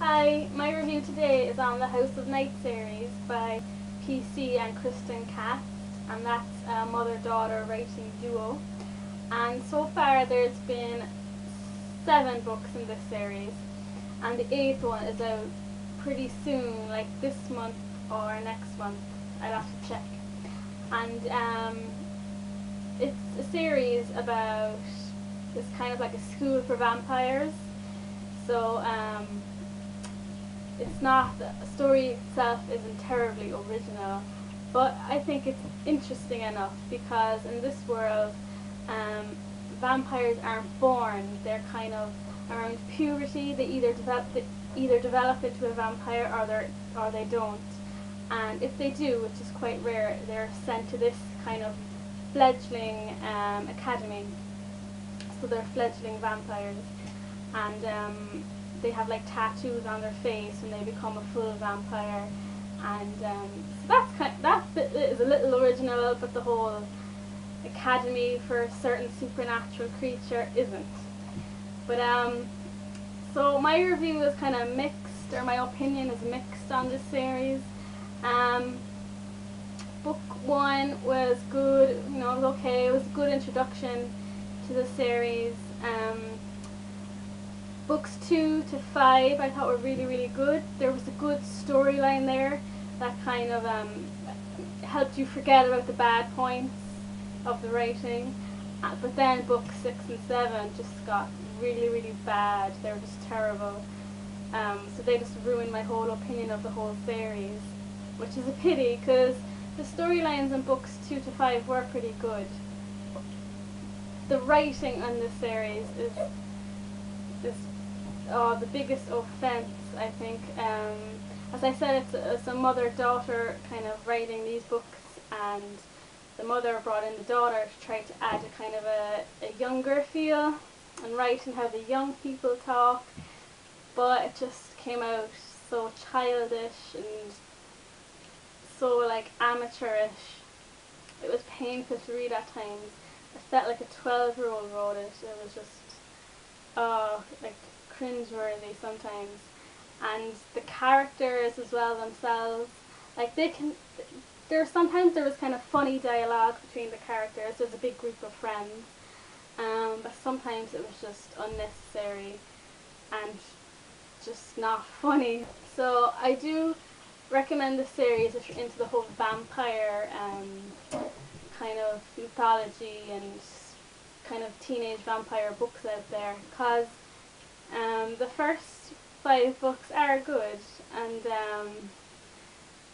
Hi, my review today is on the House of Night series by PC and Kristin Cast, and that's a mother-daughter writing duo. And so far there's been 7 books in this series, and the 8th one is out pretty soon, like this month or next month. I'll have to check. And it's a series about, it's kind of like a school for vampires. So it's not, the story itself isn't terribly original, but I think it's interesting enough because in this world vampires aren't born, they're kind of around puberty. They either develop into a vampire or they don't, and if they do, which is quite rare, they're sent to this kind of fledgling academy. So they're fledgling vampires, and they have like tattoos on their face when they become a full vampire, and so that bit is a little original, but the whole academy for a certain supernatural creature isn't. But so my review is kind of mixed, or my opinion is mixed on this series. Book 1 was good, it was okay. It was a good introduction to the series. Books 2 to 5 I thought were really good. There was a good storyline there that kind of helped you forget about the bad points of the writing. But then books 6 and 7 just got really bad. They were just terrible. So they just ruined my whole opinion of the whole series, which is a pity because the storylines in books 2 to 5 were pretty good. The writing on this series is the biggest offense, I think. As I said, it's a mother-daughter kind of writing these books, and the mother brought in the daughter to try to add a kind of a younger feel and write in how the young people talk, but it just came out so childish and so like amateurish. It was painful to read at times. It felt like a 12-year-old wrote it. It was just like cringeworthy sometimes. And the characters as well themselves, like sometimes there was kind of funny dialogue between the characters. There's a big group of friends, but sometimes it was just unnecessary and just not funny. So I do recommend the series if you're into the whole vampire kind of mythology and kind of teenage vampire books out there, because the first 5 books are good, and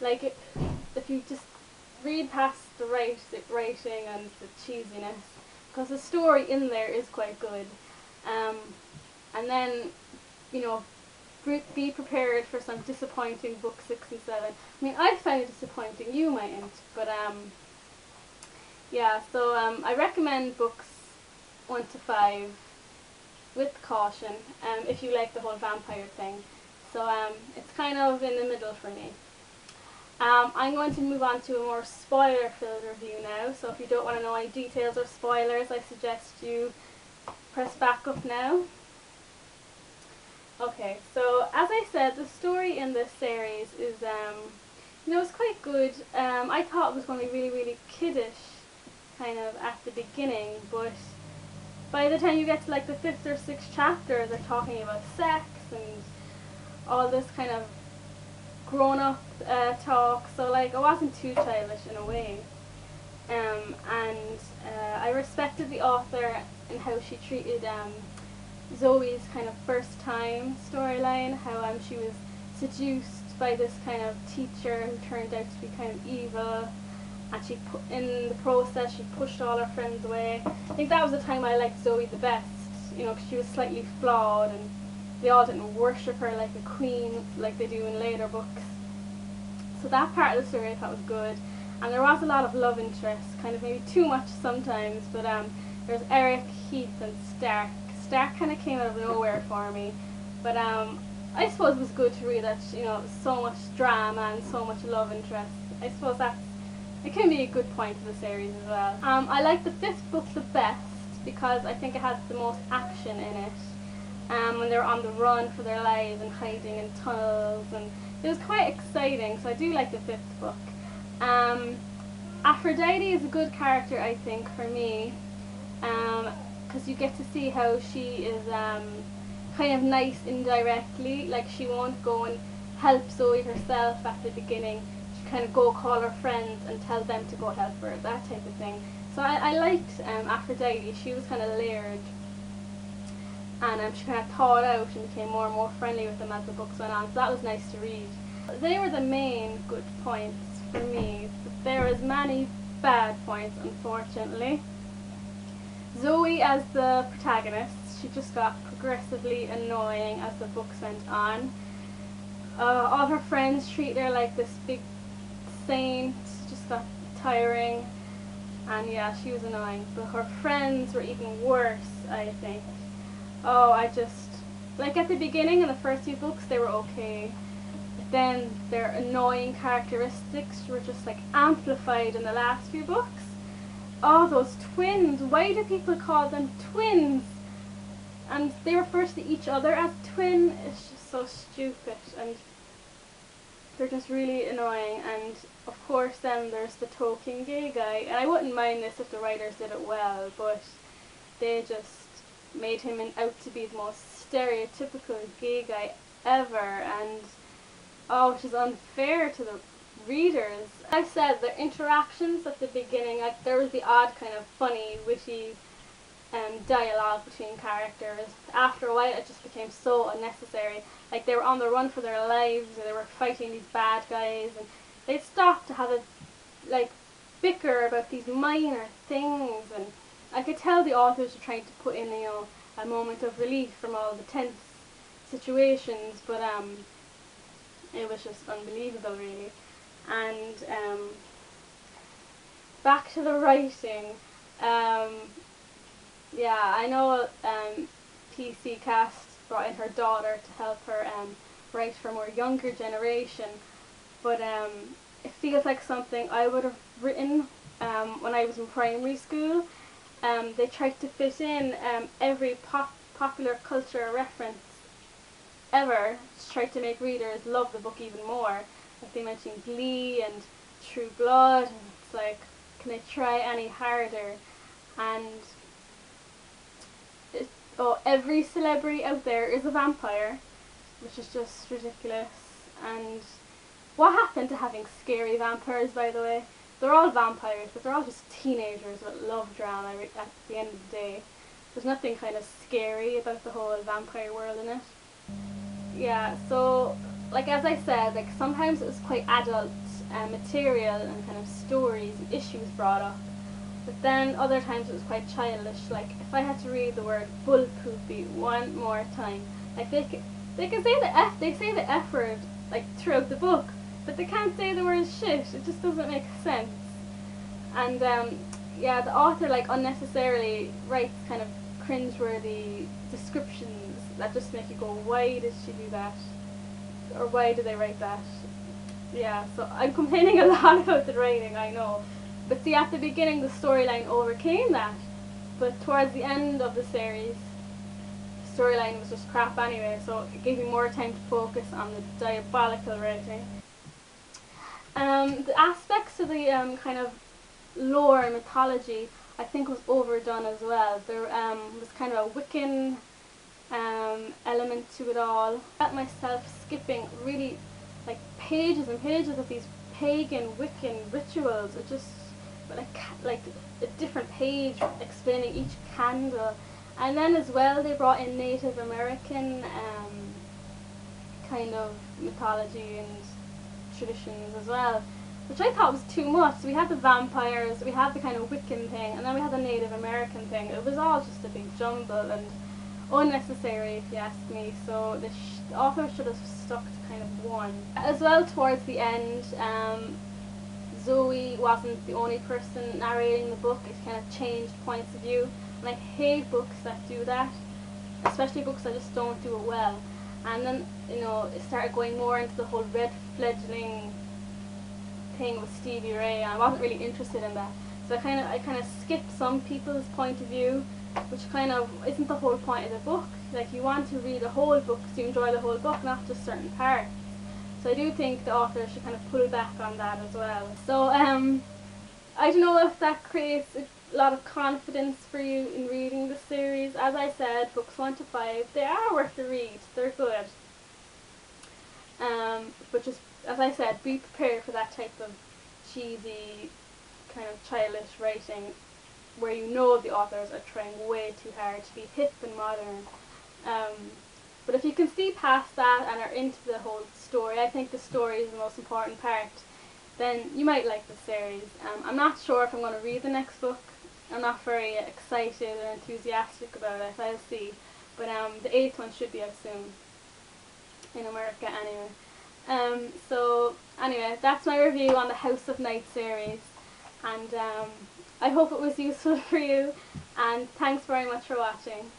like if you just read past the writing and the cheesiness, because the story in there is quite good, and then be prepared for some disappointing books 6 and 7. I mean, I found it disappointing, you mightn't, but yeah, so I recommend books 1 to 5 with caution if you like the whole vampire thing. So it's kind of in the middle for me. I'm going to move on to a more spoiler-filled review now, so if you don't want to know any details or spoilers, I suggest you press back up now. Okay, so as I said, the story in this series is, it's quite good. I thought it was going to be really kiddish kind of at the beginning, but by the time you get to like the 5th or 6th chapter, they're talking about sex and all this kind of grown-up talk, so like it wasn't too childish in a way. And I respected the author and how she treated Zoe's kind of first time storyline, how she was seduced by this kind of teacher who turned out to be kind of evil, and in the process she pushed all her friends away. I think that was the time I liked Zoe the best, because she was slightly flawed and they all didn't worship her like a queen like they do in later books. So that part of the story I thought was good, and there was a lot of love interest, kind of maybe too much sometimes, but there's Eric, Heath and Stark. Stark kind of came out of nowhere for me, but I suppose it was good to read that, so much drama and so much love interest. I suppose it can be a good point to the series as well. I like the 5th book the best because I think it has the most action in it. And there on the run for their lives and hiding in tunnels, and it was quite exciting, so I do like the 5th book. Aphrodite is a good character, I think, for me, because you get to see how she is kind of nice indirectly. Like, she won't go and help Zoe herself at the beginning. She kind of go call her friends and tell them to go help her, that type of thing. So I liked Aphrodite. She was kind of layered, and she kind of thawed out and became more and more friendly with them as the books went on, so that was nice to read. They were the main good points for me, but there was many bad points, unfortunately. Zoe as the protagonist, she just got progressively annoying as the books went on. All her friends treat her like this big saint, just got tiring, and yeah, she was annoying. But her friends were even worse, I think. Oh, like at the beginning in the first few books they were okay, but then their annoying characteristics were just like amplified in the last few books. Oh, those twins, why do people call them twins? And they refer to each other as twin. It's just so stupid, and they're just really annoying. And of course then there's the token gay guy, and I wouldn't mind this if the writers did it well, but they just made him out to be the most stereotypical gay guy ever, and oh, which is unfair to the readers. I said the interactions at the beginning, like there was the odd kind of funny, witty dialogue between characters. After a while it just became so unnecessary. Like they were on the run for their lives, or they were fighting these bad guys, and they stopped to have a bicker about these minor things, and I could tell the authors were trying to put in, you know, a moment of relief from all the tense situations, but it was just unbelievable, really. And back to the writing. Yeah, I know PC Cast brought in her daughter to help her write for a more younger generation, but it feels like something I would have written when I was in primary school. They tried to fit in every popular culture reference ever, to try to make readers love the book even more. Like they mentioned Glee and True Blood, and it's like, can I try any harder? And every celebrity out there is a vampire, which is just ridiculous. And what happened to having scary vampires, by the way? They're all vampires, but they're all just teenagers with love drama at the end of the day. There's nothing kind of scary about the whole vampire world in it. Yeah, so like as I said, like sometimes it was quite adult material and kind of stories and issues brought up, but then other times it was quite childish. Like if I had to read the word bull poopy one more time, like they can say the F word like throughout the book, but they can't say the word shit. It just doesn't make sense. And yeah, the author like unnecessarily writes kind of cringeworthy descriptions that just make you go, why did she do that? Or why did they write that? Yeah, so I'm complaining a lot about the writing, I know. But see, at the beginning the storyline overcame that. But towards the end of the series, the storyline was just crap anyway, so it gave me more time to focus on the diabolical writing. The aspects of the kind of lore and mythology I think was overdone as well. There was kind of a Wiccan element to it all. I felt myself skipping really like pages and pages of these pagan Wiccan rituals. It just like a different page explaining each candle, and then as well they brought in Native American kind of mythology and traditions as well, which I thought was too much. So we had the vampires, we had the kind of Wiccan thing, and then we had the Native American thing. It was all just a big jumble and unnecessary, if you ask me. So the author should have stuck to kind of one. As well, towards the end, Zoe wasn't the only person narrating the book. It kind of changed points of view, and I hate books that do that, especially books that just don't do it well. And then, you know, it started going more into the whole red fledgling thing with Stevie Rae, and I wasn't really interested in that. So I kind of skipped some people's point of view which kind of isn't the whole point of the book. Like, you want to read a whole book to enjoy the whole book, not just certain parts. So I do think the author should kind of pull back on that as well. So I don't know if that creates a lot of confidence for you in reading the series. As I said, books 1 to 5, they are worth the read. They're good. But just, as I said, be prepared for that type of cheesy, kind of childish writing where you know the authors are trying way too hard to be hip and modern. But if you can see past that and are into the whole story, I think the story is the most important part, then you might like the series. I'm not sure if I'm going to read the next book. I'm not very excited or enthusiastic about it. I'll see. But the 8th one should be out soon. In America anyway. So anyway, that's my review on the House of Night series, and I hope it was useful for you, and thanks very much for watching.